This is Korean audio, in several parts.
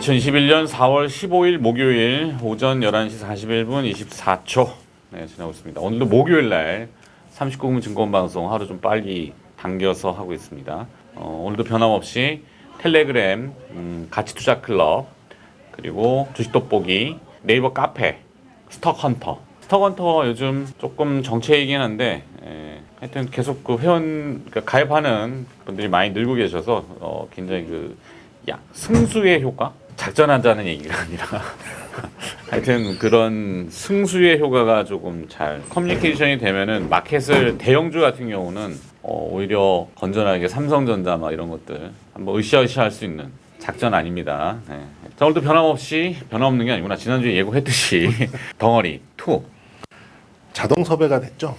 2021년 4월 15일 목요일 오전 11시 41분 24초 지나고 있습니다. 오늘도 목요일날 39분 증권방송 하루 좀 빨리 당겨서 하고 있습니다. 오늘도 변함없이 텔레그램, 가치투자클럽, 그리고 주식돋보기, 네이버 카페, 스톡헌터. 스톡헌터 요즘 조금 정체이긴 한데 하여튼 계속 그 회원, 그러니까 가입하는 분들이 많이 늘고 계셔서 굉장히 승수의 효과? 작전하자는 얘기가 아니라 하여튼 그런 승수의 효과가 조금 잘 커뮤니케이션이 되면은 마켓을 대형주 같은 경우는 오히려 건전하게 삼성전자 막 이런 것들 한번 으쌰으쌰 할 수 있는 작전 아닙니다. 네. 자, 오늘도 변함없는 게 아니구나. 지난주에 예고했듯이 덩어리 2 자동 섭외가 됐죠.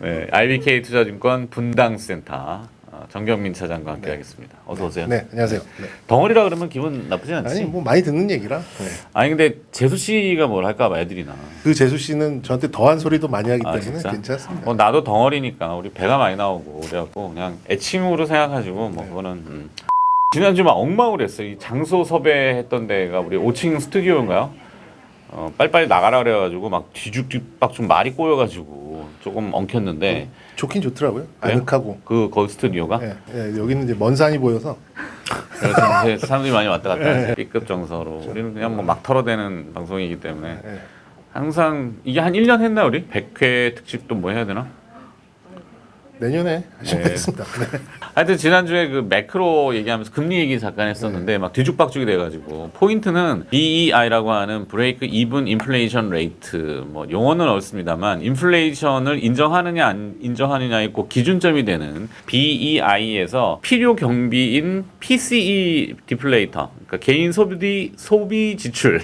네, IBK 투자증권 분당센터 정경민 차장과 함께하겠습니다. 어서 오세요. 네, 안녕하세요. 네. 덩어리라 그러면 기분 나쁘진 않지? 아니 뭐 많이 듣는 얘기라. 네. 아니 근데 재수 씨가 뭘 할까 봐 애들이 나. 그 재수 씨는 저한테 더한 소리도 많이 하기 때문에 진짜? 괜찮습니다. 나도 덩어리니까 우리 배가 많이 나오고 그래갖고 그냥 애칭으로 생각하시고 뭐 그거는 지난주 막 엉망을 했어요. 이 장소 섭외했던 데가 우리 5층 스튜디오인가요? 빨리빨리 나가라 그래가지고 막 뒤죽뒤박 말이 꼬여가지고 조금 엉켰는데 좋긴 좋더라고요. 그래요? 아늑하고. 거기 스튜디오가? 네, 네, 여기는 이제 먼 산이 보여서. 그래서 이제 사람들이 많이 왔다 갔다 하죠. B급 정서로. 우리는 그냥 뭐 막 털어대는 방송이기 때문에 네. 항상 이게 한 1년 했나 우리? 100회 특집도 뭐 해야 되나? 내년에 하시면 네. 되겠습니다. 네. 하여튼 지난주에 그 매크로 얘기하면서 금리 얘기 잠깐 했었는데 막 뒤죽박죽이 돼가지고 포인트는 BEI라고 하는 브레이크 이븐 인플레이션 레이트 뭐 용어는 어렵습니다만 인플레이션을 인정하느냐 안 인정하느냐의 그 기준점이 되는 BEI에서 필요 경비인 PCE 디플레이터 그러니까 개인 소비 지출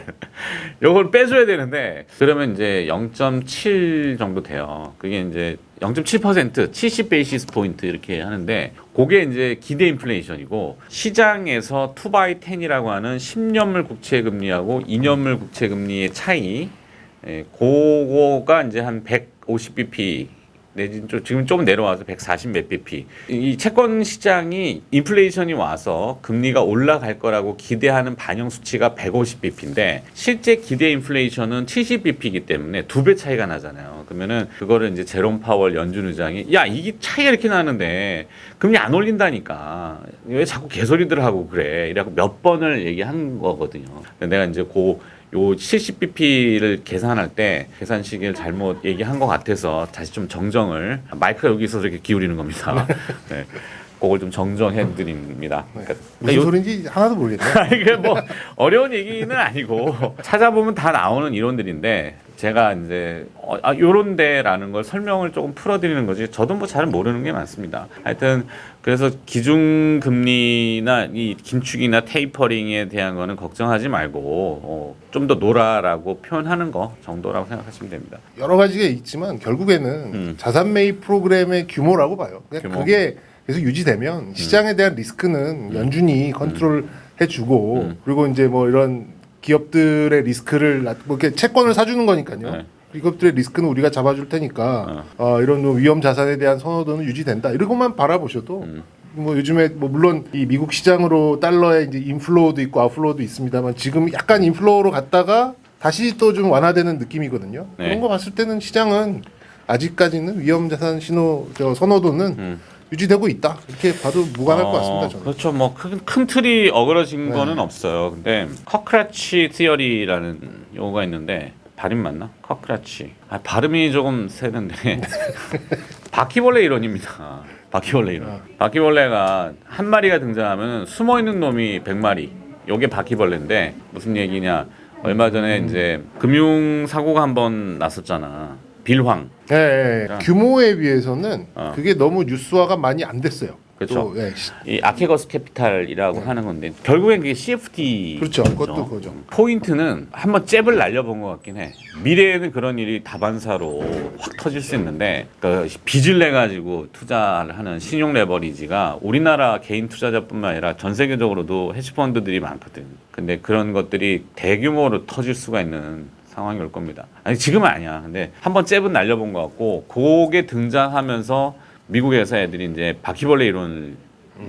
요걸 빼줘야 되는데 그러면 이제 0.7 정도 돼요. 그게 이제 0.7% 70 베이시스 포인트 이렇게 하는데 그게 이제 기대 인플레이션이고 시장에서 2x10이라고 하는 10년물 국채 금리하고 2년물 국채 금리의 차이 그거가 이제 한 150bp 내지 지금 좀 내려와서 140 몇 bp. 이 채권 시장이 인플레이션이 와서 금리가 올라갈 거라고 기대하는 반영 수치가 150bp인데 실제 기대 인플레이션은 70bp이기 때문에 2배 차이가 나잖아요. 그러면은 그거를 이제 제롬 파월 연준 의장이 야 이게 차이가 이렇게 나는데 금리 안 올린다니까 왜 자꾸 개소리들 하고 그래 이라고 몇 번을 얘기한 거거든요. 내가 이제 요 70bp를 계산할 때 계산식을 잘못 얘기한 것 같아서 다시 좀 정정을 마이크가 여기 있어서 이렇게 기울이는 겁니다. 네. 그걸 좀 정정해 드립니다. 그러니까 무슨 소리인지 하나도 모르겠네요. 이게 뭐 어려운 얘기는 아니고 찾아보면 다 나오는 이론들인데 제가 이제 요런데라는 걸 설명을 조금 풀어드리는 거지 저도 뭐 잘 모르는 게 많습니다. 하여튼 그래서 기준금리나 이 긴축이나 테이퍼링에 대한 거는 걱정하지 말고 좀 더 놀아라고 표현하는 거 정도라고 생각하시면 됩니다. 여러 가지가 있지만 결국에는 자산 매입 프로그램의 규모라고 봐요. 규모. 그게 계속 유지되면 시장에 대한 리스크는 연준이 컨트롤해주고 그리고 이제 뭐 이런 기업들의 리스크를 뭐 이렇게 채권을 사주는 거니까요. 네. 기업들의 리스크는 우리가 잡아줄 테니까 이런 위험 자산에 대한 선호도는 유지된다. 이런 것만 바라보셔도 뭐 요즘에 뭐 물론 이 미국 시장으로 달러에 이제 인플로우도 있고 아웃플로우도 있습니다만 지금 약간 인플로우로 갔다가 다시 또 좀 완화되는 느낌이거든요. 네. 그런 거 봤을 때는 시장은 아직까지는 위험 자산 선호도는 유지되고 있다. 이렇게 봐도 무관할 것 같습니다. 저는. 그렇죠. 뭐 큰 틀이 어그러진 네. 거는 없어요. 근데 커크라치 티어리라는 용어가 있는데 발음 맞나? 커크라치. 발음이 조금 세는데 바퀴벌레 이론입니다. 바퀴벌레 이론. 바퀴벌레가 한 마리가 등장하면 숨어 있는 놈이 100마리. 요게 바퀴벌레인데 무슨 얘기냐? 얼마 전에 이제 금융 사고가 한번 났었잖아. 빌황. 네, 규모에 비해서는 그게 너무 뉴스화가 많이 안 됐어요. 그렇죠. 또, 네. 이 아케거스 캐피탈이라고 하는 건데 결국엔 그게 CFD 그렇죠. 그것도 그거죠. 포인트는 한번 잽을 날려본 것 같긴 해. 미래에는 그런 일이 다반사로 확 터질 수 있는데 그러니까 빚을 내 가지고 투자를 하는 신용 레버리지가 우리나라 개인 투자자뿐만 아니라 전 세계적으로도 헤지펀드들이 많거든. 근데 그런 것들이 대규모로 터질 수가 있는 상황이 올 겁니다. 아니 지금은 아니야. 근데 한번 잽은 날려본 것 같고 그게 등장하면서 미국에서 애들이 이제 바퀴벌레 이론을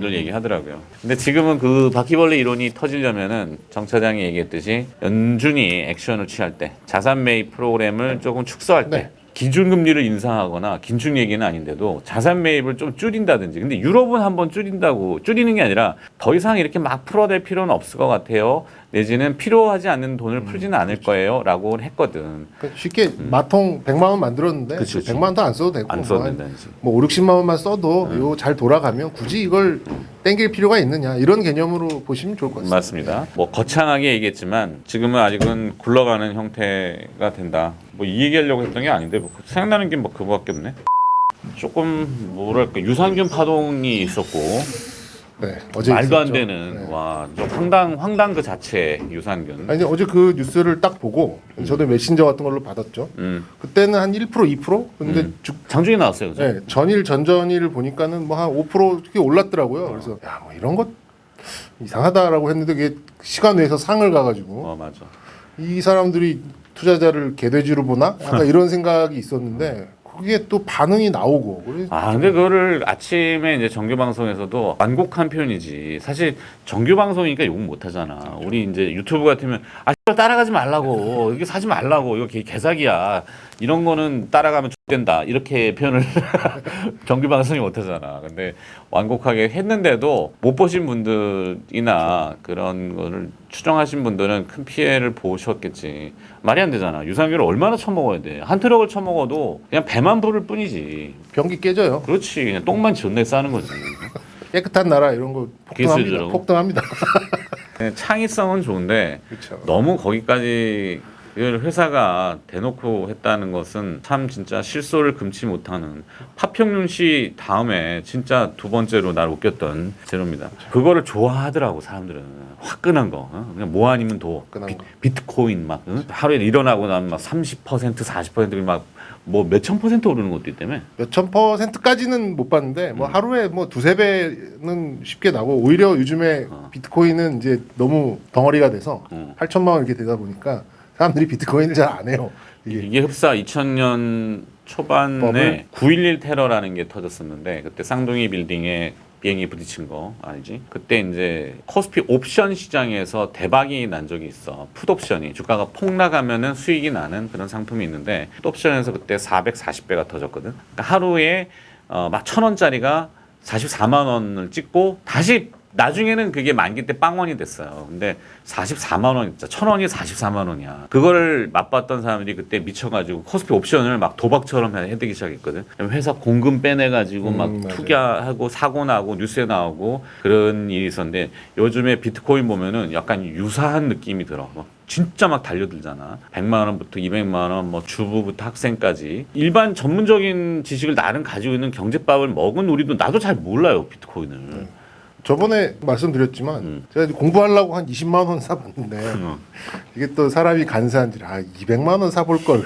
얘기하더라고요. 근데 지금은 그 바퀴벌레 이론이 터지려면은 정 차장이 얘기했듯이 연준이 액션을 취할 때 자산 매입 프로그램을 조금 축소할 때 네. 기준금리를 인상하거나 긴축 얘기는 아닌데도 자산 매입을 좀 줄인다든지. 근데 유럽은 한번 줄이는 게 아니라 더 이상 이렇게 막 풀어댈 필요는 없을 것 같아요. 내지는 필요하지 않는 돈을 풀지는 않을 거예요. 라고 했거든. 그러니까 쉽게 마통 100만 원 만들었는데 그치. 100만 원 더 안 써도 되고 안 써도 된다든지. 뭐 5, 60만 원만 써도 이거 잘 돌아가면 굳이 이걸 땡길 필요가 있느냐 이런 개념으로 보시면 좋을 것 같습니다. 맞습니다. 뭐 거창하게 얘기했지만 지금은 아직은 굴러가는 형태가 된다. 뭐 이 얘기하려고 했던 게 아닌데 뭐 생각나는 게 뭐 그거밖에 없네. 조금 뭐랄까 유산균 파동이 있었고 네, 어제 말도 안 있었죠. 되는 네. 와좀 황당 그 자체 유산균. 아니 어제 그 뉴스를 딱 보고 저도 메신저 같은 걸로 받았죠. 그때는 한 1% 2%? 근데 장중에 나왔어요, 그죠? 네, 전일 전전일을 보니까는 뭐 한 5% 이렇게 올랐더라고요. 그래서 야, 뭐 이런 것 이상하다라고 했는데 그게 시간 외에서 상을 가가지고 맞아. 이 사람들이 투자자를 개돼지로 보나? 약간 이런 생각이 있었는데 그게 또 반응이 나오고 그래서 근데 그거를 아침에 이제 정규 방송에서도 완곡한 표현이지. 사실 정규 방송이니까 욕 못 하잖아. 우리 이제 유튜브 같으면 씨발 따라가지 말라고. 이게 사지 말라고. 이거 개사기야. 이런 거는 따라가면 X된다. 이렇게 표현을 정규 방송이 못 하잖아. 근데 완곡하게 했는데도 못 보신 분들이나 그런 거를 추정하신 분들은 큰 피해를 보셨겠지. 말이 안 되잖아. 유산균을 얼마나 처먹어야 돼. 한 트럭을 처먹어도 그냥 배만 부를 뿐이지. 변기 깨져요. 그렇지. 그냥 똥만 존내 싸는 거지. 깨끗한 나라 이런 거 폭등합니다. 기술적으로. 폭등합니다. 창의성은 좋은데 그렇죠. 너무 거기까지 이걸 회사가 대놓고 했다는 것은 참 진짜 실소를 금치 못하는. 파평윤 씨 다음에 진짜 두 번째로 날 웃겼던 제로입니다. 그거를 좋아하더라고 사람들은. 화끈한 거. 그냥 뭐 아니면 도. 화끈한 거. 비트코인 막 하루에 일어나고 나면 막 30% 40% 막 뭐 몇천 % 오르는 것도 있다며. 몇천 %까지는 못 봤는데 뭐 하루에 뭐 두세 배는 쉽게 나고 오히려 요즘에 비트코인은 이제 너무 덩어리가 돼서 8천만 원 이렇게 되다 보니까 사람들이 비트코인을 잘 안 해요. 이게 흡사 2000년 초반에 버블? 9.11 테러라는 게 터졌었는데 그때 쌍둥이 빌딩에 비행기 부딪힌 거 알지? 그때 이제 코스피 옵션 시장에서 대박이 난 적이 있어. 풋옵션이 주가가 폭락하면은 수익이 나는 그런 상품이 있는데 풋옵션에서 그때 440배가 터졌거든. 그러니까 하루에 막 1,000원짜리가 44만 원을 찍고 다시 나중에는 그게 만기 때 빵원이 됐어요. 근데 44만 원, 1,000원이 44만 원이야. 그거를 맛봤던 사람들이 그때 미쳐가지고 코스피 옵션을 막 도박처럼 해대기 시작했거든. 회사 공금 빼내가지고 막 맞아요. 투자하고 사고 나고 뉴스에 나오고 그런 일이 있었는데 요즘에 비트코인 보면은 약간 유사한 느낌이 들어. 막 진짜 막 달려들잖아. 100만 원부터 200만 원, 뭐 주부부터 학생까지. 일반 전문적인 지식을 나름 가지고 있는 경제밥을 먹은 우리도 나도 잘 몰라요, 비트코인을. 저번에 말씀드렸지만 제가 이제 공부하려고 한 20만 원 사봤는데 이게 또 사람이 간사한지 200만 원 사볼 걸.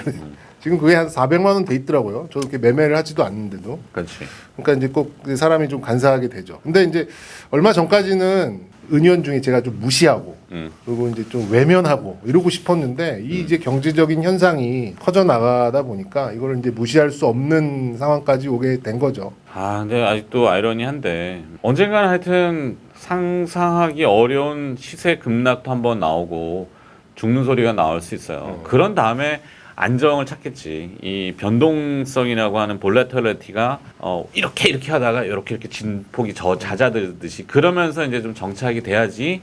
지금 그게 한 400만 원 돼 있더라고요. 저도 이렇게 매매를 하지도 않는데도. 그렇지. 그러니까 이제 꼭 사람이 좀 간사하게 되죠. 근데 이제 얼마 전까지는 은연 중에 제가 좀 무시하고 그리고 이제 좀 외면하고 이러고 싶었는데 이 이제 경제적인 현상이 커져 나가다 보니까 이걸 이제 무시할 수 없는 상황까지 오게 된 거죠. 근데 아직도 아이러니한데 언젠가는 하여튼 상상하기 어려운 시세 급락도 한번 나오고 죽는 소리가 나올 수 있어요. 그런 다음에 안정을 찾겠지. 이 변동성이라고 하는 볼라틸리티가 이렇게 하다가 이렇게 진폭이 잦아들듯이 그러면서 이제 좀 정착이 돼야지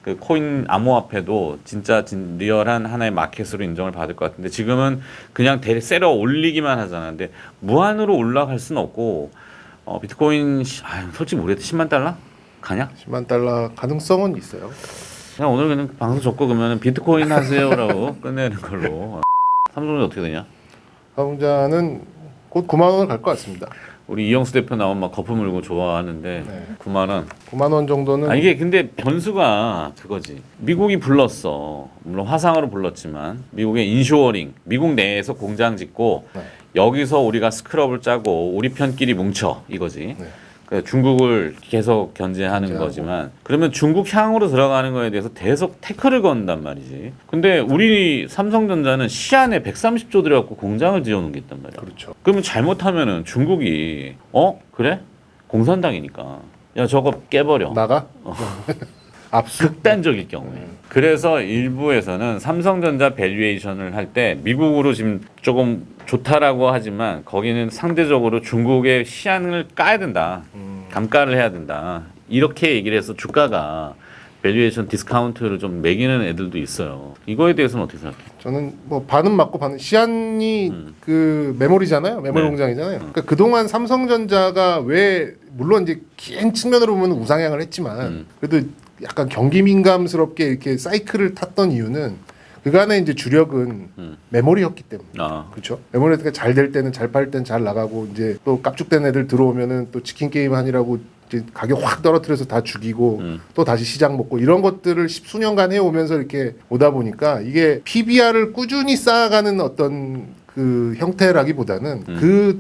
그 코인 암호화폐도 진짜 리얼한 하나의 마켓으로 인정을 받을 것 같은데 지금은 그냥 세려 올리기만 하잖아. 근데 무한으로 올라갈 수는 없고 비트코인 솔직히 모르겠다. 10만 달러 가냐? 10만 달러 가능성은 있어요. 그냥 오늘 그냥 방송 접고 그러면 비트코인 하세요라고 끝내는 걸로. 삼성은 어떻게 되냐? 사무자는 곧 9만 원을 갈 것 같습니다. 우리 이영수 대표 나오면 막 거품 물고 좋아하는데 9만 원. 9만 원 정도는 이게 근데 변수가 그거지. 미국이 불렀어. 물론 화상으로 불렀지만 미국의 인쇼어링, 미국 내에서 공장 짓고 여기서 우리가 스크럽을 짜고 우리 편끼리 뭉쳐 이거지. 그러니까 중국을 계속 견제하는 견제하고. 거지만 그러면 중국 향으로 들어가는 거에 대해서 계속 태클을 건단 말이지. 근데 우리 삼성전자는 시안에 130조 들여갖고 공장을 지어놓은 게 있단 말이야. 그렇죠. 그러면 잘못하면은 중국이 그래? 공산당이니까 야 저거 깨버려. 나가? 압수? 극단적일 경우에. 그래서 일부에서는 삼성전자 밸류에이션을 할 때 미국으로 지금 조금 좋다라고 하지만 거기는 상대적으로 중국의 시안을 까야 된다. 감가를 해야 된다. 이렇게 얘기를 해서 주가가 밸류에이션 디스카운트를 좀 매기는 애들도 있어요. 이거에 대해서는 어떻게 생각해요? 저는 뭐 반은 맞고 반은 시안이 그 메모리잖아요. 메모리 네. 공장이잖아요. 그러니까 그동안 삼성전자가 왜 물론 이제 긴 측면으로 보면 우상향을 했지만 그래도 약간 경기 민감스럽게 이렇게 사이클을 탔던 이유는 그간의 이제 주력은 메모리였기 때문에. 그렇죠. 메모리가 잘 될 때는 잘 팔 때는 잘 나가고 이제 또 깝죽된 애들 들어오면은 또 치킨 게임 하니라고 이제 가격 확 떨어뜨려서 다 죽이고 또 다시 시장 먹고 이런 것들을 십수년간 해오면서 이렇게 오다 보니까 이게 PBR을 꾸준히 쌓아가는 어떤 그 형태라기보다는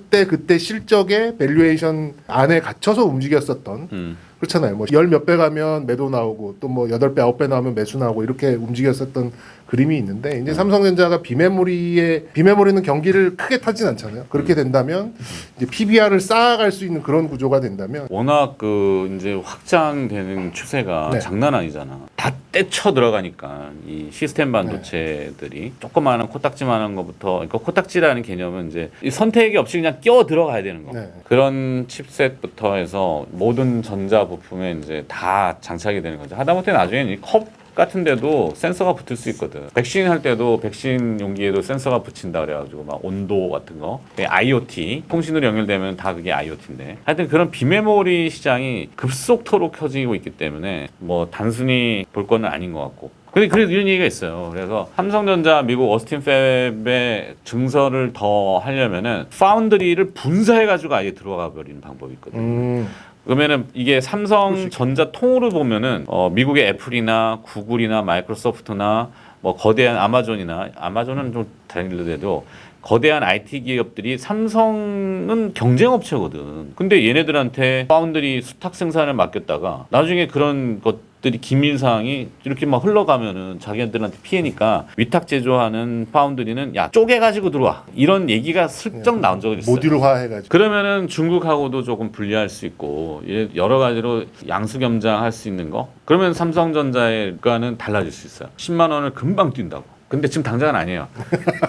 그때 실적의 밸류에이션 안에 갇혀서 움직였었던 그렇잖아요. 뭐 열 몇 배 가면 매도 나오고 또 뭐 8배, 9배 나오면 매수 나오고 이렇게 움직였었던 그림이 있는데 이제 삼성전자가 비메모리는 경기를 크게 타진 않잖아요. 그렇게 된다면 이제 PBR을 쌓아갈 수 있는 그런 구조가 된다면 워낙 그 이제 확장되는 추세가 네. 장난 아니잖아. 다 떼쳐 들어가니까 이 시스템 반도체들이 조그마한 코딱지만한 것부터 그러니까 코딱지라는 개념은 이제 이 선택이 없이 그냥 끼어 들어가야 되는 거. 네. 그런 칩셋부터 해서 모든 전자 부품에 이제 다 장착이 되는 거죠. 하다못해 나중에는 이 컵 같은 데도 센서가 붙을 수 있거든. 백신 할 때도 백신 용기에도 센서가 붙인다 그래가지고 막 온도 같은 거 IoT 통신으로 연결되면 다 그게 IoT인데 하여튼 그런 비메모리 시장이 급속도로 켜지고 있기 때문에 뭐 단순히 볼 거는 아닌 것 같고 근데 그래도 이런 얘기가 있어요. 그래서 삼성전자 미국 어스틴 팹의 증설을 더 하려면은 파운드리를 분사해가지고 아예 들어가 버리는 방법이 있거든요. 그러면은 이게 삼성전자 통으로 보면은 미국의 애플이나 구글이나 마이크로소프트나 뭐 거대한 아마존은 좀 다르더라도 거대한 IT 기업들이 삼성은 경쟁업체거든. 근데 얘네들한테 파운드리 수탁 생산을 맡겼다가 나중에 그런 것들이 기밀사항이 이렇게 막 흘러가면은 자기들한테 피해니까 위탁 제조하는 파운드리는 야 쪼개가지고 들어와 이런 얘기가 슬쩍 나온 적이 있어요. 모듈화 해가지고. 그러면은 중국하고도 조금 분리할 수 있고 여러 가지로 양수겸장할 수 있는 거. 그러면 삼성전자의 가는 달라질 수 있어요. 10만 원을 금방 뛴다고. 근데 지금 당장은 아니에요.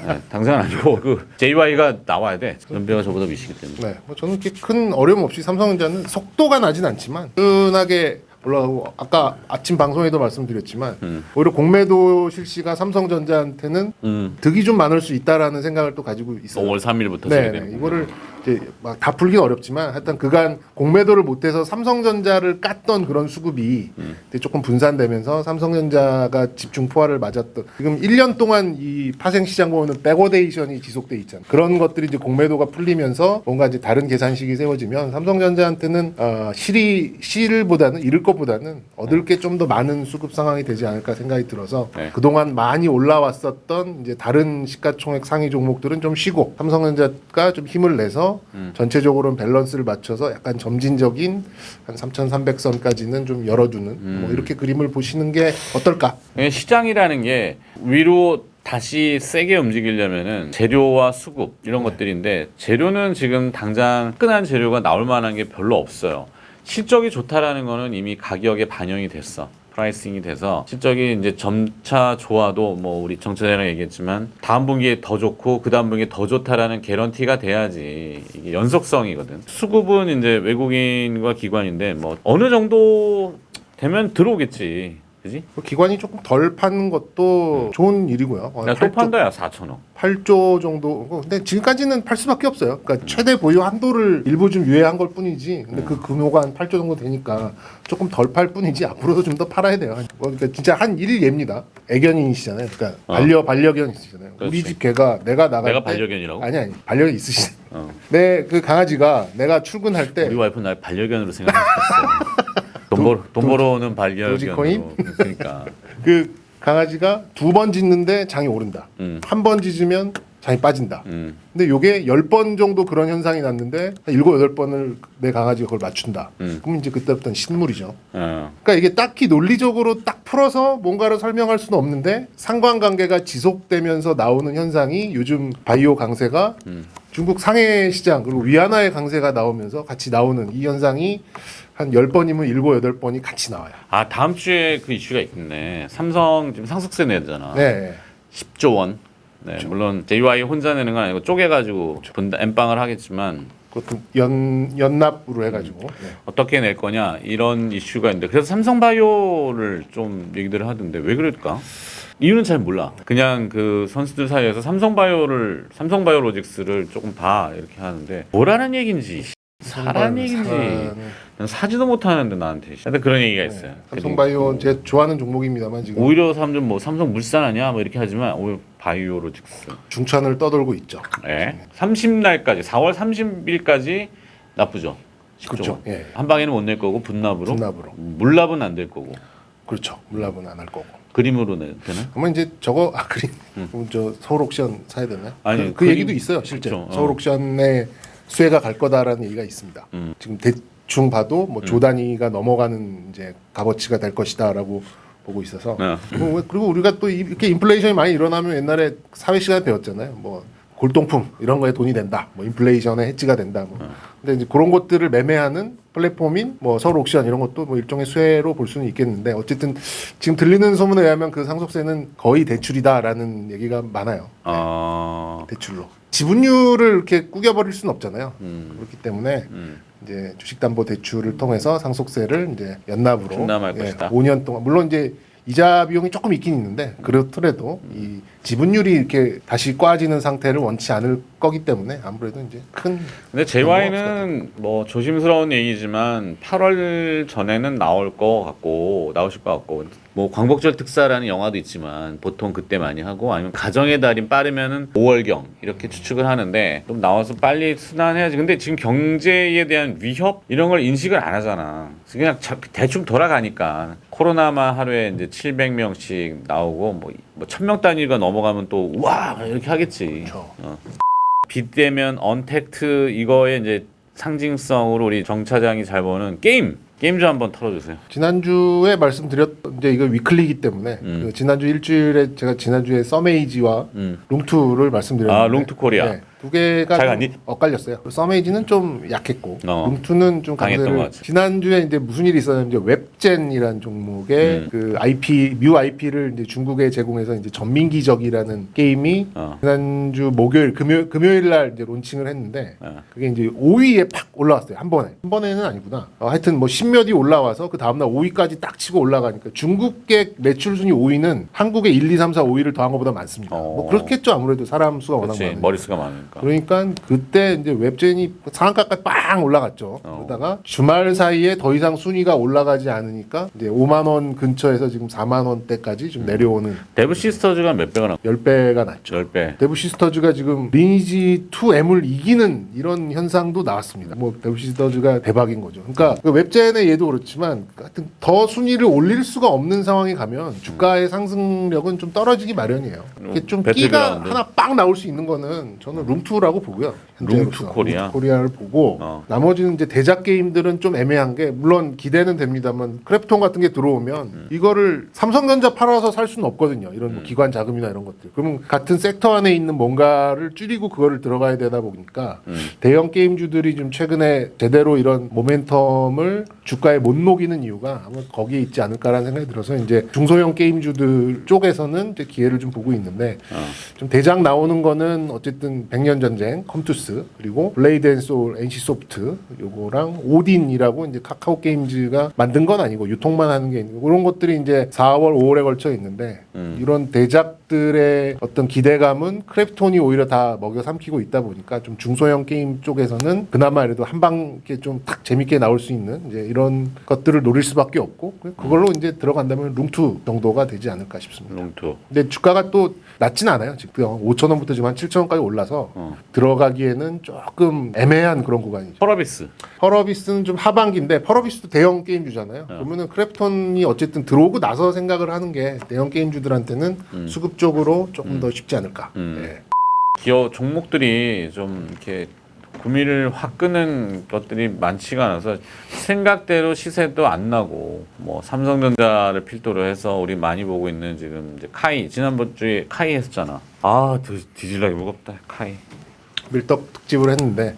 네, 당장은 아니고 그 JY가 나와야 돼. 연배가 저보다 미시기 때문에. 네, 뭐 저는 이렇게 큰 어려움 없이 삼성전자는 속도가 나진 않지만 꾸준하게 올라가고 아까 아침 방송에도 말씀드렸지만 오히려 공매도 실시가 삼성전자한테는 득이 좀 많을 수 있다라는 생각을 또 가지고 있어요. 5월 3일부터 네, 시작되는 이거를 이제 막 다 풀긴 어렵지만 하여튼 그간 공매도를 못해서 삼성전자를 깠던 그런 수급이 이제 조금 분산되면서 삼성전자가 집중 포화를 맞았던 지금 1년 동안 이 파생 시장 보면 백워데이션이 지속돼 있잖아요. 그런 것들이 이제 공매도가 풀리면서 뭔가 이제 다른 계산식이 세워지면 삼성전자한테는 실보다는 잃을 것보다는 얻을 게 좀 더 많은 수급 상황이 되지 않을까 생각이 들어서 네. 그동안 많이 올라왔었던 이제 다른 시가총액 상위 종목들은 좀 쉬고 삼성전자가 좀 힘을 내서 전체적으로는 밸런스를 맞춰서 약간 점진적인 한 3,300선까지는 좀 열어두는 뭐 이렇게 그림을 보시는 게 어떨까? 시장이라는 게 위로 다시 세게 움직이려면은 재료와 수급 이런 것들인데 재료는 지금 당장 끈한 재료가 나올 만한 게 별로 없어요. 실적이 좋다라는 거는 이미 가격에 반영이 됐어. 프라이싱이 돼서 실적이 이제 점차 좋아도 뭐 우리 정차장이랑 얘기했지만 다음 분기에 더 좋고 그 다음 분기에 더 좋다라는 개런티가 돼야지 이게 연속성이거든. 수급은 이제 외국인과 기관인데 뭐 어느 정도 되면 들어오겠지. 그지? 기관이 조금 덜 파는 것도 좋은 일이고요. 야, 또 판다 야 4천억. 8조 정도. 근데 지금까지는 팔 수밖에 없어요. 그러니까 최대 보유 한도를 일부 좀 유예한 걸 뿐이지. 근데 그 규모가 한 8조 정도 되니까 조금 덜 팔 뿐이지 앞으로도 좀 더 팔아야 돼요. 그러니까 진짜 한 1일 예입니다. 애견인이시잖아요. 그러니까 반려견이시잖아요. 그렇지. 우리 집 개가 내가 나갈 내가 때 반려견이라고? 아니 반려견 있으시죠. 내 그 강아지가 내가 출근할 때 우리 와이프는 날 반려견으로 생각했었어. 돈 벌어오는 반려견으로. 도지코인? 그러니까. 그 강아지가 2번 짖는데 장이 오른다. 한 번 짖으면 장이 빠진다. 근데 요게 10번 정도 그런 현상이 났는데 한 7, 8번을 내 강아지가 그걸 맞춘다. 그럼 이제 그때부터는 신물이죠. 그러니까 이게 딱히 논리적으로 딱 풀어서 뭔가를 설명할 수는 없는데 상관관계가 지속되면서 나오는 현상이 요즘 바이오 강세가 중국 상해 시장 그리고 위안화의 강세가 나오면서 같이 나오는 이 현상이 한 10번이면 7, 8번이 같이 나와요. 아 다음 주에 그 이슈가 있겠네. 삼성 지금 상속세 내야 되잖아. 네. 10조 원. 네, 물론 JY 혼자 내는 건 아니고 쪼개가지고 분담 엠빵을 하겠지만 그것도 연납으로 해가지고 네. 어떻게 낼 거냐 이런 이슈가 있는데 그래서 삼성바이오를 좀 얘기들을 하던데 왜 그럴까? 이유는 잘 몰라. 그냥 그 선수들 사이에서 삼성바이오로직스를 조금 봐 이렇게 하는데 뭐라는 얘긴지 사라는 얘긴지 난 사지도 못하는데 나한테. 근데 그런 얘기가 있어요. 삼성바이오 제가 좋아하는 종목입니다만 지금 오히려 사람들 뭐 삼성물산 아니야 뭐 이렇게 하지만 오히려 바이오로직스. 중찬을 떠돌고 있죠. 네. 30날까지 4월 30일까지 나쁘죠. 그렇죠. 예. 한 방에는 못 낼 거고 분납으로. 물납은 안 될 거고. 그렇죠. 물납은 안 할 거고. 그림으로 되나? 그러면 이제 저거 그림. 그럼 저 서울옥션 사야 되나요? 아니 그 얘기도 있어요. 실제 그렇죠. 서울옥션에 수혜가 갈 거다라는 얘기가 있습니다. 지금 대충 봐도 뭐 조 단위가 넘어가는 이제 값어치가 될 것이다라고 보고 있어서 그리고 우리가 또 이렇게 인플레이션이 많이 일어나면 옛날에 사회 시간에 배웠잖아요. 뭐 골동품 이런 거에 돈이 된다. 뭐 인플레이션에 해지가 된다. 뭐. 근데 이제 그런 것들을 매매하는 플랫폼인 뭐 서울옥션 이런 것도 뭐 일종의 수혜로 볼 수는 있겠는데 어쨌든 지금 들리는 소문에 의하면 그 상속세는 거의 대출이다라는 얘기가 많아요. 네. 대출로. 지분율을 이렇게 꾸겨버릴 수는 없잖아요. 그렇기 때문에 이제 주식담보대출을 통해서 상속세를 이제 연납으로 분담할 것이다. 5년 동안 물론 이제 이자 비용이 조금 있긴 있는데 그렇더라도 이 지분율이 이렇게 다시 꽈지는 상태를 원치 않을 거기 때문에 아무래도 이제 큰. 근데 JY는 뭐 조심스러운 얘기지만 8월 전에는 나오실 것 같고 뭐 광복절 특사라는 영화도 있지만 보통 그때 많이 하고 아니면 가정의 달인 빠르면은 5월경 이렇게 추측을 하는데 좀 나와서 빨리 순환해야지. 근데 지금 경제에 대한 위협 이런 걸 인식을 안 하잖아. 그냥 대충 돌아가니까 코로나만 하루에 이제 700명씩 나오고 뭐 1000명 단위가 넘어가면 또 와 이렇게 하겠지. 그렇죠. 빗대면 언택트 이거에 이제 상징성으로 우리 정 차장이 잘 보는 게임 좀 한번 털어주세요. 지난주에 말씀드렸던 이제 이거 위클리이기 때문에 그 지난주 일주일에 제가 지난주에 서메이지와 롱투를 말씀드렸는데 롱투 코리아. 네, 두 개가 잘 좀 갔니? 엇갈렸어요. 서메이지는 좀 약했고 롱투는 좀 강했던 것 강세를. 같아. 지난주에 이제 무슨 일이 있었냐면 이제 웹젠이라는 종목의 그 뮤 IP를 이제 중국에 제공해서 이제 전민기적이라는 게임이 지난주 금요일 날 이제 론칭을 했는데 그게 이제 5위에 팍 올라왔어요. 한 번에는 아니구나. 하여튼 뭐 10몇위 올라와서 그 다음날 5위까지 딱 치고 올라가니까 중국계 매출 순위 5위는 한국의 1, 2, 3, 4, 5위를 더한 것보다 많습니다. 뭐 그렇겠죠. 아무래도 사람 수가 워낙 많으니까. 머리수가 많으니까. 그러니까 그때 이제 웹젠이 상한가까지 빵 올라갔죠. 그러다가 주말 사이에 더 이상 순위가 올라가지 않으니까 이제 5만 원 근처에서 지금 4만 원대까지 좀 내려오는. 데브 시스터즈가 몇 배가 났? 10배가 났죠. 10배. 데브 시스터즈가 지금 리니지 2M을 이기는 이런 현상도 나왔습니다. 뭐 데브 시스터즈가 대박인 거죠. 그러니까 그 웹젠의 얘도 그렇지만 하여튼 더 순위를 올릴 수가 없는 상황에 가면 주가의 상승력은 좀 떨어지기 마련이에요. 이렇게 좀 끼가 하나 빵 나올 수 있는 거는 저는 룸투라고 보고요. 룸투 코리아. 코리아를 보고 나머지는 이제 대작 게임들은 좀 애매한 게 물론 기대는 됩니다만 크래프톤 같은 게 들어오면 이거를 삼성전자 팔아서 살 수는 없거든요. 이런 뭐 기관 자금이나 이런 것들. 그러면 같은 섹터 안에 있는 뭔가를 줄이고 그거를 들어가야 되다 보니까 대형 게임주들이 좀 최근에 제대로 이런 모멘텀을 주가에 못 녹이는 이유가 아마 거기에 있지 않을까라는 생각이 들어서 이제 중소형 게임주들 쪽에서는 이제 기회를 좀 보고 있는데 좀 대작 나오는 거는 어쨌든 백년전쟁, 컴투스 그리고 블레이드 앤 소울, NC소프트 요거랑 오딘이라고 이제 카카오 게임즈가 만든 건 아니고 유통만 하는 게 있고 그런 것들이 이제 4월, 5월에 걸쳐 있는데 이런 대작들의 어떤 기대감은 크래프톤이 오히려 다 먹여 삼키고 있다 보니까 좀 중소형 게임 쪽에서는 그나마 그래도 한방 이렇게 좀 탁 재밌게 나올 수 있는 이제 이런 것들을 노릴 수밖에 없고 그걸로 이제 들어간다면 룸투 정도가 되지 않을까 싶습니다. 룸투. 근데 주가가 또 낮진 않아요. 지금 5,000원부터 지금 한 7,000원까지 올라서 들어가기에는 조금 애매한 그런 구간이죠. 펄어비스는 좀 하반기인데 펄어비스도 대형 게임주잖아요. 그러면은 크래프톤이 어쨌든 들어오고 나서 생각을 하는 게 대형 게임주들한테는 수급적으로 조금 더 쉽지 않을까. 네. 기업 종목들이 좀 이렇게 구미를 확 끄는 것들이 많지가 않아서 생각대로 시세도 안 나고 뭐 삼성전자를 필두로 해서 우리 많이 보고 있는 지금 이제 카이 지난번 주에 카이 했었잖아. 뒤질라기 무겁다 카이. 밀떡 특집을 했는데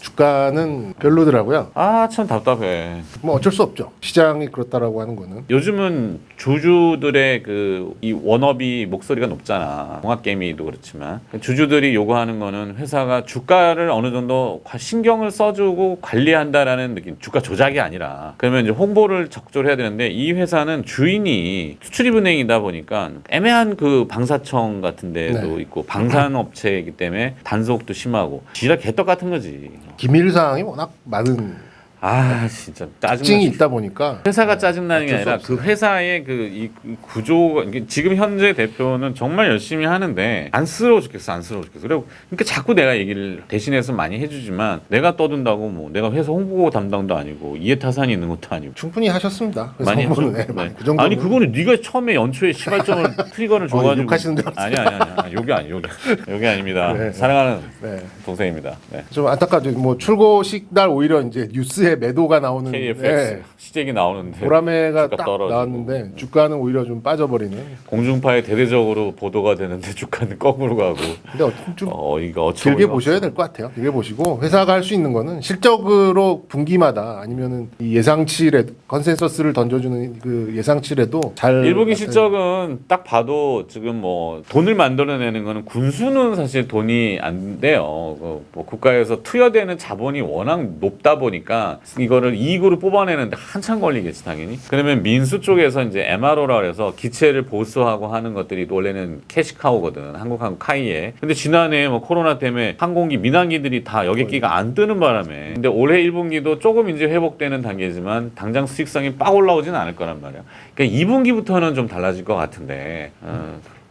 주가는 별로더라고요. 아, 참 답답해. 뭐 어쩔 수 없죠. 시장이 그렇다라고 하는 거는. 요즘은 주주들의 그 이 워너비 목소리가 높잖아. 종합개미도 그렇지만 주주들이 요구하는 거는 회사가 주가를 어느 정도 신경을 써주고 관리한다라는 느낌. 주가 조작이 아니라 그러면 이제 홍보를 적절히 해야 되는데 이 회사는 주인이 수출입은행이다 보니까 애매한 그 방사청 같은 데도 있고 방산업체이기 때문에 단속도 심하고 지라 개떡 같은 거지. 기밀 사항이 워낙 많은 아 진짜 특징이 짜증나. 있다 보니까 회사가 짜증나는 게 어쩔 수 아니라 없어요. 그 회사의 그 이 구조가 이게 지금 현재 대표는 정말 열심히 하는데 안쓰러워 죽겠어 안쓰러워 죽겠어. 그리고 그러니까 자꾸 내가 얘기를 대신해서 많이 해주지만 내가 떠든다고 뭐 내가 회사 홍보 담당도 아니고 이해타산이 있는 것도 아니고 충분히 하셨습니다. 그래서 많이 홍보는, 했죠. 네, 네. 그 정도는 아니 그거는 네가 처음에 연초에 시발점을 트리거를 줘가지고 욕하시는 줄 알았어요. 아니 욕이 아니 욕이 아닙니다. 네. 사랑하는 네. 동생입니다. 네. 좀 안타깝죠. 뭐 출고식 날 오히려 이제 뉴스에 매도가 나오는 KFX 시잭이 나오는데 보라매가 주가 딱 떨어지고. 나왔는데 주가는 오히려 좀 빠져버리는. 공중파에 대대적으로 보도가 되는데 주가는 거꾸로 가고 근데 좀 이거 길게 보셔야 될 것 같아요. 길게 보시고 회사가 할 수 있는 거는 실적으로 분기마다 아니면은 이 예상치래 컨센서스를 던져주는 그 예상치래도 잘 1분기 실적은 딱 봐도 지금 뭐 돈을 만들어내는 거는 군수는 사실 돈이 안 돼요. 뭐 국가에서 투여되는 자본이 워낙 높다 보니까 이거를 이익으로 뽑아내는데 한참 걸리겠지 당연히. 그러면 민수 쪽에서 이제 MRO라 해서 기체를 보수하고 하는 것들이 원래는 캐시카우거든. 한국항공 카이에. 근데 지난해 뭐 코로나 때문에 항공기 민항기들이 다 여객기가 안 뜨는 바람에. 근데 올해 1분기도 조금 이제 회복되는 단계지만 당장 수익성이 빡 올라오지는 않을 거란 말이야. 그러니까 2분기부터는 좀 달라질 것 같은데.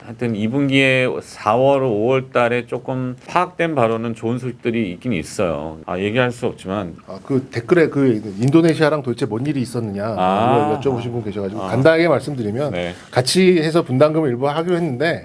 하여튼 2분기에 4월, 5월 달에 조금 파악된 바로는 좋은 소식들이 있긴 있어요. 얘기할 수 없지만 그 댓글에 그 인도네시아랑 도대체 뭔 일이 있었느냐 여쭤보신 분 계셔가지고 간단하게 말씀드리면 네. 같이 해서 분담금을 일부 하기로 했는데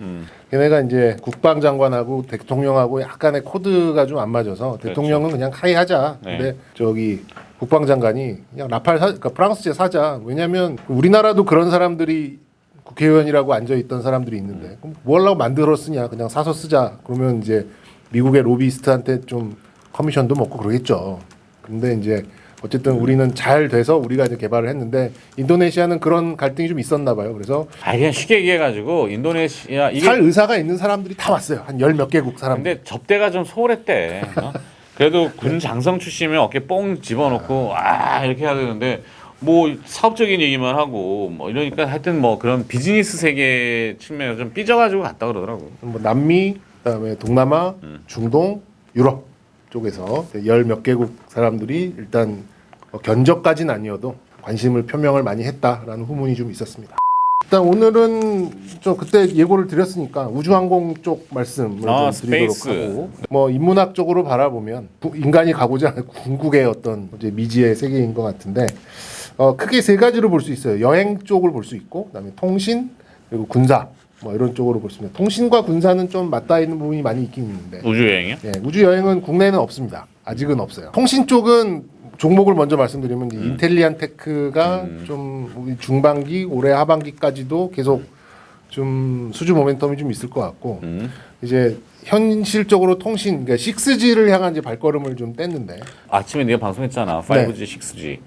걔네가 이제 국방장관하고 대통령하고 약간의 코드가 좀 안 맞아서 대통령은 그냥 하이하자. 네. 근데 저기 국방장관이 그냥 라팔 그러니까 프랑스제 사자. 왜냐하면 우리나라도 그런 사람들이 국회의원이라고 앉아있던 사람들이 있는데 그럼 뭐 하려고 만들었으냐 그냥 사서 쓰자. 그러면 이제 미국의 로비스트한테 좀 커미션도 먹고 그러겠죠. 근데 이제 어쨌든 우리는 잘 돼서 우리가 이제 개발을 했는데 인도네시아는 그런 갈등이 좀 있었나 봐요. 그래서 그냥 쉽게 얘기해가지고 인도네시아 이게 살 의사가 있는 사람들이 다 왔어요. 한 열 몇 개국 사람들. 근데 접대가 좀 소홀했대. 그래도 군 장성 출신이면 어깨 뽕 집어넣고 이렇게 해야 되는데 뭐 사업적인 얘기만 하고 뭐 이러니까 하여튼 뭐 그런 비즈니스 세계 측면에서 좀 삐져가지고 갔다 그러더라고. 뭐 남미, 그다음에 동남아, 중동, 유럽 쪽에서 열 몇 개국 사람들이 일단 견적까지는 아니어도 관심을 표명을 많이 했다라는 후문이 좀 있었습니다. 일단 오늘은 저 그때 예고를 드렸으니까 우주항공 쪽 말씀을 좀 드리도록 스페이스. 하고 뭐 인문학적으로 바라보면 인간이 가고자 하는 궁극의 어떤 이제 미지의 세계인 것 같은데 크게 세 가지로 볼 수 있어요. 여행 쪽을 볼 수 있고 그다음에 통신 그리고 군사 뭐 이런 쪽으로 볼 수 있습니다. 통신과 군사는 좀 맞닿아 있는 부분이 많이 있긴 있는데 우주 여행이요? 예, 우주 여행은 국내에는 없습니다. 아직은 없어요. 통신 쪽은 종목을 먼저 말씀드리면 인텔리안 테크가 좀 우리 중반기 올해 하반기까지도 계속 좀 수주 모멘텀이 좀 있을 것 같고 이제 현실적으로 통신 그러니까 6G를 향한 이제 발걸음을 좀 뗐는데 아침에 네가 방송했잖아. 5G, 6G.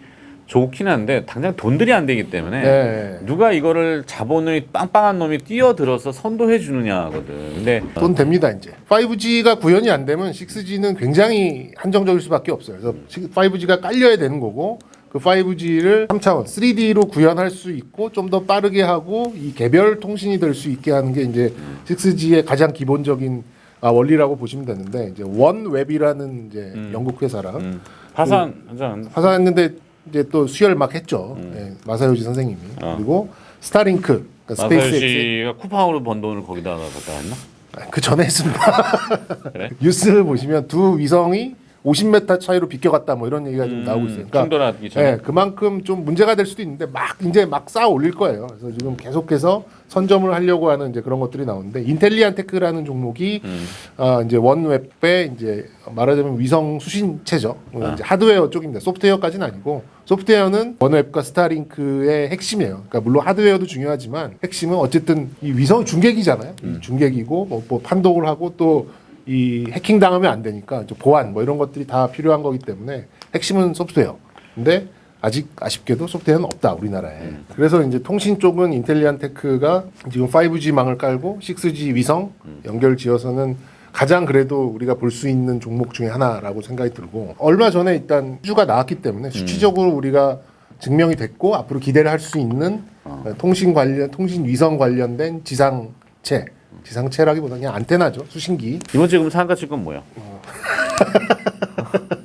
좋긴 한데 당장 돈들이 안 되기 때문에 네. 누가 이거를 자본의 빵빵한 놈이 뛰어들어서 선도해 주느냐 하거든. 근데 돈 됩니다 이제 5G가 구현이 안 되면 6G는 굉장히 한정적일 수밖에 없어요. 그래서 5G가 깔려야 되는 거고 그 5G를 3차원 3D로 구현할 수 있고 좀 더 빠르게 하고 이 개별 통신이 될 수 있게 하는 게 이제 6G의 가장 기본적인 원리라고 보시면 되는데 이제 원웹이라는 이제 영국 회사랑 파산했는데 이제 또 수혈 막 했죠. 네, 마사요시 선생님이. 그리고 스타링크, 그러니까 스페이스X. 마사요시가 쿠팡으로 번 돈을 거기다 갖다 했나? 그 전에 했습니다. 그래? 뉴스를 보시면 두 위성이 50m 차이로 비껴갔다 뭐 이런 얘기가 좀 나오고 있어요. 그러니까 충돌하기 전에. 네, 그만큼 좀 문제가 될 수도 있는데 막 쌓아 올릴 거예요. 그래서 지금 계속해서 선점을 하려고 하는 이제 그런 것들이 나오는데 인텔리안 테크라는 종목이 이제 원웹의 이제 말하자면 위성 수신체죠. 이제 하드웨어 쪽입니다. 소프트웨어까지는 아니고 소프트웨어는 원웹과 스타링크의 핵심이에요. 그러니까 물론 하드웨어도 중요하지만 핵심은 어쨌든 이 위성 중계기잖아요. 이 중계기고 뭐 판독을 하고 또 이 해킹 당하면 안 되니까 이제 보안 뭐 이런 것들이 다 필요한 거기 때문에 핵심은 소프트웨어. 근데 아직 아쉽게도 소프트웨어는 없다 우리나라에. 그래서 이제 통신 쪽은 인텔리안테크가 지금 5G 망을 깔고 6G 위성 연결 지어서는 가장 그래도 우리가 볼 수 있는 종목 중에 하나라고 생각이 들고 얼마 전에 일단 수주가 나왔기 때문에 수치적으로 우리가 증명이 됐고 앞으로 기대를 할 수 있는 통신 위성 관련된 지상체라기보다 그냥 안테나죠 수신기. 이번 주에 그럼 상가 칠건 뭐야?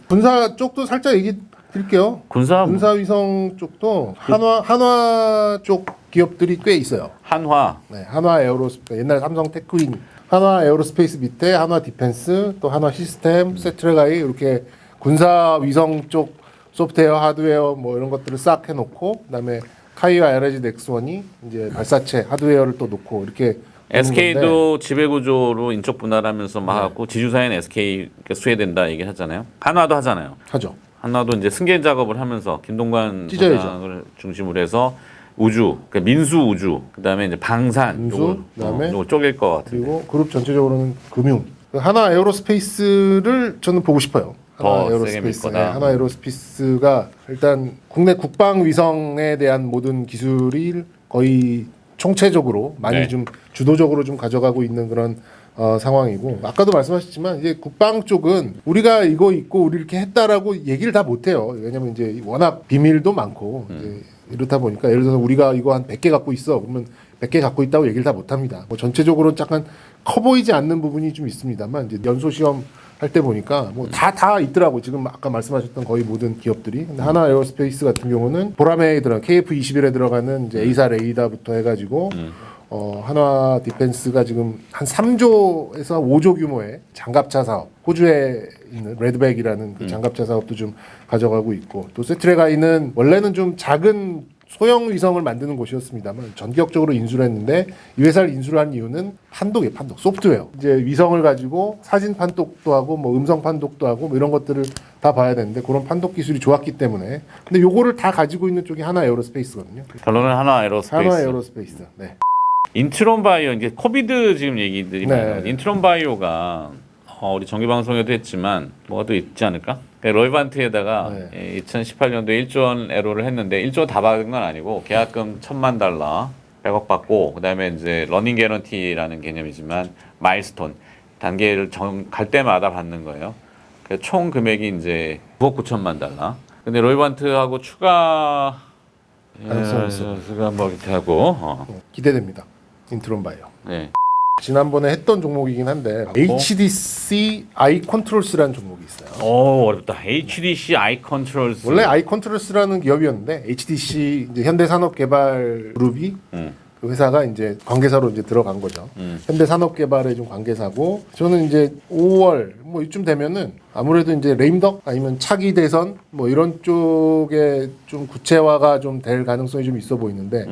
군사 쪽도 살짝 얘기 드릴게요. 군사 위성 쪽도 한화 쪽 기업들이 꽤 있어요. 한화. 네, 한화 에어로스페이스 옛날 삼성 테크윈 한화 에어로스페이스 밑에 한화 디펜스 또 한화 시스템 세트레가이 이렇게 군사 위성 쪽 소프트웨어 하드웨어 뭐 이런 것들을 싹 해놓고 그다음에 카이와 LG 넥스원이 이제 발사체 하드웨어를 또 놓고 이렇게 SK도 지배구조로 인적 분할하면서 막 하고 지주사인 SK 수혜된다 얘기 하잖아요. 한화도 하잖아요. 하죠. 한화도 이제 승계 작업을 하면서 김동관 찢어야죠. 사장을 중심으로 해서 우주, 그러니까 민수 우주, 그다음에 이제 방산, 민수, 그다음에 요거 쪼갤 것 같아요. 그리고 그룹 전체적으로는 금융. 한화 에어로스페이스를 저는 보고 싶어요. 더 세게 밀 거다. 한화 에어로스페이스가 일단 국내 국방 위성에 대한 모든 기술이 거의 총체적으로 많이 네. 좀 주도적으로 좀 가져가고 있는 그런 상황이고 아까도 말씀하셨지만 이제 국방 쪽은 우리가 이거 있고 우리 이렇게 했다라고 얘기를 다 못해요. 왜냐면 이제 워낙 비밀도 많고 이제 이렇다 보니까 예를 들어서 우리가 이거 한 100개 갖고 있어 그러면 100개 갖고 있다고 얘기를 다 못합니다. 뭐 전체적으로는 약간 커 보이지 않는 부분이 좀 있습니다만 이제 연소 시험 할 때 보니까 뭐 다 있더라고. 지금 아까 말씀하셨던 거의 모든 기업들이. 근데 하나 에어스페이스 같은 경우는 보라매에 들어 KF-21에 들어가는 이제 A4 레이더부터 해가지고 한화 디펜스가 지금 한 3조에서 5조 규모의 장갑차 사업, 호주에 있는 레드백이라는 그 장갑차 사업도 좀 가져가고 있고 또 세트레가이는 원래는 좀 작은 소형 위성을 만드는 곳이었습니다만 전격적으로 인수를 했는데 이 회사를 인수를 한 이유는 판독이에요. 판독 소프트웨어. 이제 위성을 가지고 사진 판독도 하고 뭐 음성 판독도 하고 뭐 이런 것들을 다 봐야 되는데 그런 판독 기술이 좋았기 때문에 근데 요거를 다 가지고 있는 쪽이 하나 에어로스페이스거든요. 결론은 한화 에어로스페이스. 하나 에어로스페이스. 네. 인트론 바이오 이제 코비드 지금 얘기들이 네. 많아요. 인트론 바이오가 우리 정기 방송에도 했지만 뭐가 또 있지 않을까? 로이반트에다가 2018년도에 1조 원 에로를 했는데 1조 다 받은 건 아니고 계약금 $10,000 100억 받고 그다음에 이제 러닝 개런티라는 개념이지만 마일스톤 단계를 갈 때마다 받는 거예요. 그래서 총 금액이 이제 $9억 9천만. 근데 로이반트하고 추가 가능성이 있어. 뭐 이렇게 하고 기대됩니다. 인트론 바이오. 네. 지난번에 했던 종목이긴 한데 HDC 아이 컨트롤스라는 종목이 있어요. 오 어렵다. HDC 아이 컨트롤스. 원래 아이 컨트롤스라는 기업이었는데 HDC 이제 현대산업개발그룹이 그 회사가 이제 관계사로 이제 들어간 거죠. 현대산업개발의 좀 관계사고 저는 이제 5월 뭐 이쯤 되면은 아무래도 이제 레임덕 아니면 차기 대선 뭐 이런 쪽에 좀 구체화가 좀 될 가능성이 좀 있어 보이는데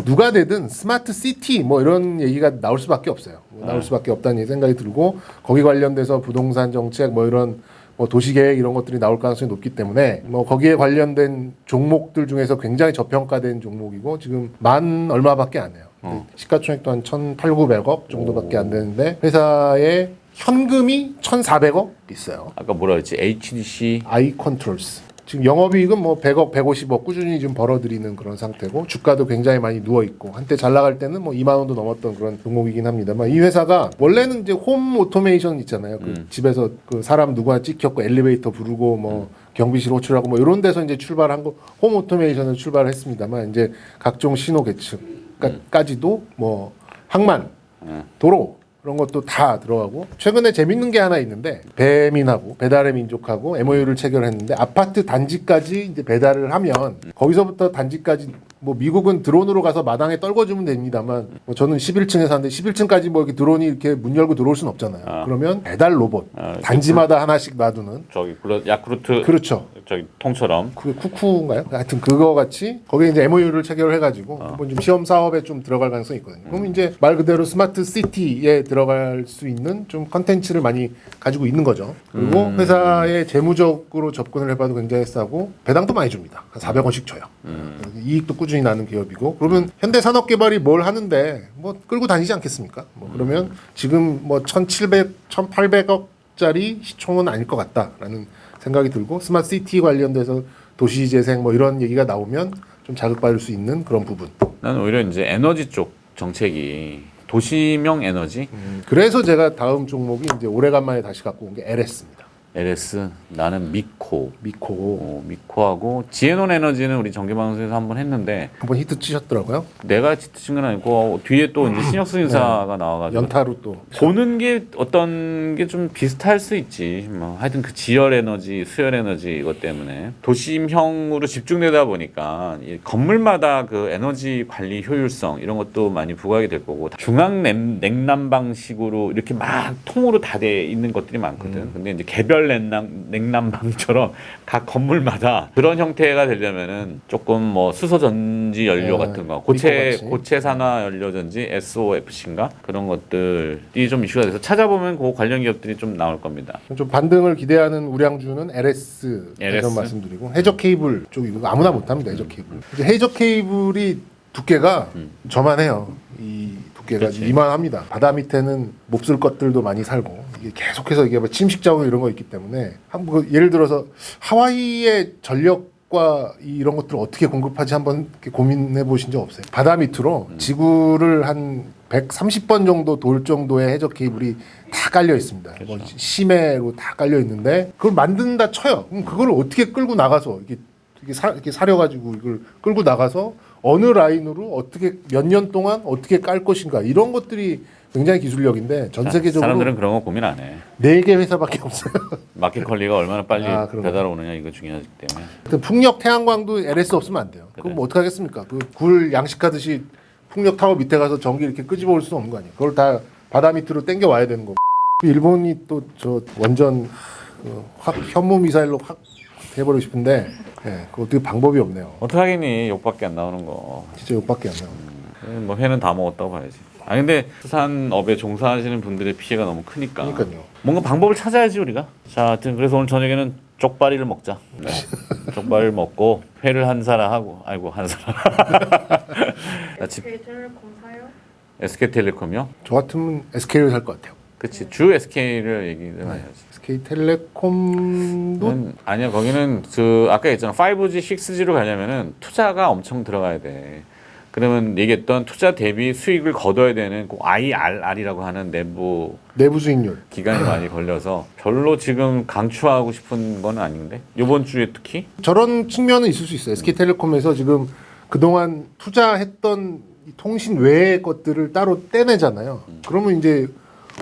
누가 되든 스마트 시티 뭐 이런 얘기가 나올 수밖에 없어요. 나올 수밖에 없다는 생각이 들고 거기 관련돼서 부동산 정책 뭐 이런 뭐 도시계획 이런 것들이 나올 가능성이 높기 때문에 뭐 거기에 관련된 종목들 중에서 굉장히 저평가된 종목이고 지금 만 얼마밖에 안 해요. 시가총액도 한 1,800~900억 정도밖에 안 되는데 회사의 현금이 1,400억 있어요. 아까 뭐라 그랬지? HDC 아이 컨트롤스. 지금 영업이익은 뭐 100억, 150억 꾸준히 좀 벌어들이는 그런 상태고 주가도 굉장히 많이 누워 있고 한때 잘 나갈 때는 뭐 2만 원도 넘었던 그런 종목이긴 합니다만 이 회사가 원래는 이제 홈 오토메이션 있잖아요. 그 집에서 그 사람 누구 하나 찍혔고 엘리베이터 부르고 뭐 경비실 호출하고 뭐 이런 데서 이제 출발한 거 홈 오토메이션을 출발했습니다만 이제 각종 신호 계층까지도 뭐 항만, 도로 그런 것도 다 들어가고 최근에 재밌는 게 하나 있는데 배민하고 배달의 민족하고 MOU를 체결했는데 아파트 단지까지 이제 배달을 하면 거기서부터 단지까지 뭐 미국은 드론으로 가서 마당에 떨궈주면 됩니다만 뭐 저는 11층에 사는데 11층까지 뭐 이렇게 드론이 이렇게 문 열고 들어올 수는 없잖아요. 그러면 배달 로봇 단지마다 하나씩 놔두는 저기 야쿠르트 그렇죠. 저기 통처럼 그 쿠쿠인가요? 하여튼 그거 같이 거기에 이제 MOU를 체결을 해가지고 한번 좀 시험 사업에 좀 들어갈 가능성이 있거든요. 그럼 이제 말 그대로 스마트 시티에 들어갈 수 있는 좀 컨텐츠를 많이 가지고 있는 거죠. 그리고 회사의 재무적으로 접근을 해봐도 굉장히 싸고 배당도 많이 줍니다. 한 400원씩 줘요. 이익도 꾸준히 수준이 나는 기업이고 그러면 현대산업개발이 뭘 하는데 뭐 끌고 다니지 않겠습니까? 뭐 그러면 지금 뭐 1,700, 1,800억짜리 시총은 아닐 것 같다라는 생각이 들고 스마트 시티 관련돼서 도시재생 뭐 이런 얘기가 나오면 좀 자극받을 수 있는 그런 부분. 나는 오히려 이제 에너지 쪽 정책이 도시명 에너지 그래서 제가 다음 종목이 이제 오래간만에 다시 갖고 온 게 LS입니다. LS 나는 미코 미코 미코하고 지에논 에너지는 우리 정기방송에서 한번 했는데 한번 히트 치셨더라고요. 내가 친 건 아니고 뒤에 또 이제 신혁수 인사가 나와가지고 연타로 또 보는 게 어떤 게 좀 비슷할 수 있지. 뭐 하여튼 그 지열 에너지, 수열 에너지 이것 때문에 도심형으로 집중되다 보니까 이 건물마다 그 에너지 관리 효율성 이런 것도 많이 부각이 될 거고 중앙 냉난 방식으로 이렇게 막 통으로 다 돼 있는 것들이 많거든. 근데 이제 개별 냉난방처럼 각 건물마다 그런 형태가 되려면은 조금 뭐 수소 전지 연료 같은 거 고체 산화 연료 전지 SOFC인가 그런 것들이 좀 이슈가 돼서 찾아보면 그 관련 기업들이 좀 나올 겁니다. 좀 반등을 기대하는 우량주는 LS 이런 말씀드리고 해적 케이블 쪽이고 아무나 못합니다. 해적 케이블. 이제 해적 케이블이 두께가 저만해요. 이 두께가 그치. 이만합니다. 바다 밑에는 몹쓸 것들도 많이 살고 이게 계속해서 이게 뭐 침식 자원 이런 거 있기 때문에 한번 예를 들어서 하와이의 전력과 이런 것들을 어떻게 공급하지 한번 이렇게 고민해 보신 적 없어요? 바다 밑으로 지구를 한 130번 정도 돌 정도의 해적 케이블이 다 깔려 있습니다. 뭐 심해로 다 깔려 있는데 그걸 만든다 쳐요. 그럼 그걸 어떻게 끌고 나가서 이렇게 사려가지고 이걸 끌고 나가서 어느 라인으로 어떻게 몇 년 동안 어떻게 깔 것인가 이런 것들이 굉장히 기술력인데 전 세계적으로 사람들은 그런 거 고민 안 해. 4개 회사밖에 없어요. 마켓 컬리가 얼마나 빨리 그런 배달 오느냐 이거 중요하기 때문에. 하여튼 풍력 태양광도 LS 없으면 안 돼요. 그럼 뭐 어떻게 하겠습니까? 그 굴 양식하듯이 풍력 타워 밑에 가서 전기 이렇게 끄집어 올 수는 없는 거 아니에요. 그걸 다 바다 밑으로 땡겨 와야 되는 거고. 일본이 또 저 완전 확 현무 미사일로 확 해버리고 싶은데 그 어떻게 방법이 없네요. 어떡하겠니 욕밖에 안 나오는 거. 진짜 욕밖에 안 나요. 뭐 회는 다 먹었다고 봐야지. 아 근데 수산업에 종사하시는 분들의 피해가 너무 크니까. 그러니까요. 뭔가 방법을 찾아야지 우리가. 자, 하여튼 그래서 오늘 저녁에는 쪽발이를 먹자. 네. 쪽발을 먹고 회를 한 사람 하고, 아이고 한 사람. SK텔레콤 사요? SK텔레콤이요? 저 같으면 SK를 살 것 같아요. 그치 주 SK를 얘기를 해야지. SK텔레콤도 아니야 거기는 그 아까 얘기했잖아 5G, 6G로 가려면은 투자가 엄청 들어가야 돼. 그러면 얘기했던 투자 대비 수익을 거둬야 되는 꼭 IRR이라고 하는 내부 수익률 기간이 많이 걸려서 별로 지금 강추하고 싶은 건 아닌데 이번 주에 특히 저런 측면은 있을 수 있어요. SK텔레콤에서 지금 그동안 투자했던 이 통신 외의 것들을 따로 떼내잖아요. 그러면 이제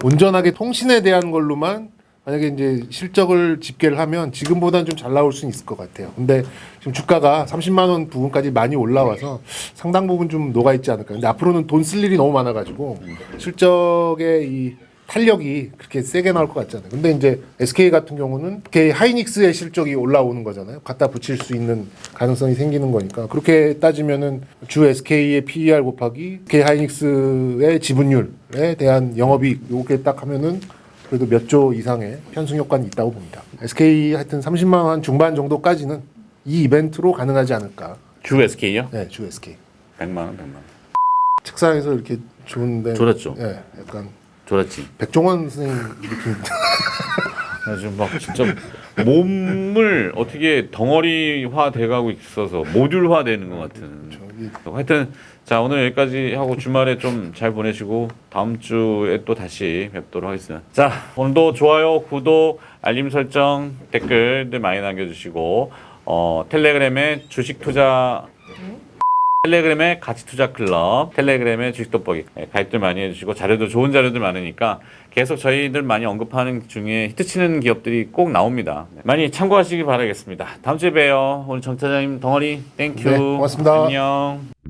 온전하게 통신에 대한 걸로만 만약에 이제 실적을 집계를 하면 지금보다는 좀 잘 나올 수는 있을 것 같아요. 근데 지금 주가가 30만 원 부근까지 많이 올라와서 상당 부분 좀 녹아 있지 않을까. 근데 앞으로는 돈 쓸 일이 너무 많아가지고 실적의 이 탄력이 그렇게 세게 나올 것 같지 않아요. 근데 이제 SK 같은 경우는 SK 하이닉스의 실적이 올라오는 거잖아요. 갖다 붙일 수 있는 가능성이 생기는 거니까 그렇게 따지면은 주 SK의 PER 곱하기 SK 하이닉스의 지분율에 대한 영업이익 요게 딱 하면은 그래도 몇 조 이상의 편승 효과는 있다고 봅니다. SK 하여튼 30만 원 중반 정도까지는 이 이벤트로 가능하지 않을까. 주 SK요? 네, 주 SK. 100만 원, 100만 원. 책상에서 이렇게 좋은데. 졸았죠? 네, 약간 졸았지. 백종원 선생님 느낌. 나 지금 막 진짜 몸을 어떻게 덩어리화 돼가고 있어서 모듈화 되는 것 같은. 하여튼 자 오늘 여기까지 하고 주말에 좀 잘 보내시고 다음 주에 또 다시 뵙도록 하겠습니다. 자 오늘도 좋아요, 구독, 알림 설정, 댓글들 많이 남겨주시고 텔레그램에 주식 투자 텔레그램에 가치 투자 클럽, 텔레그램에 주식 돋보기 가입들 많이 해주시고 자료도 좋은 자료들 많으니까 계속 저희들 많이 언급하는 중에 히트치는 기업들이 꼭 나옵니다. 많이 참고하시기 바라겠습니다. 다음 주에 봬요. 오늘 정 차장님 덩어리 땡큐. 네, 고맙습니다. 안녕.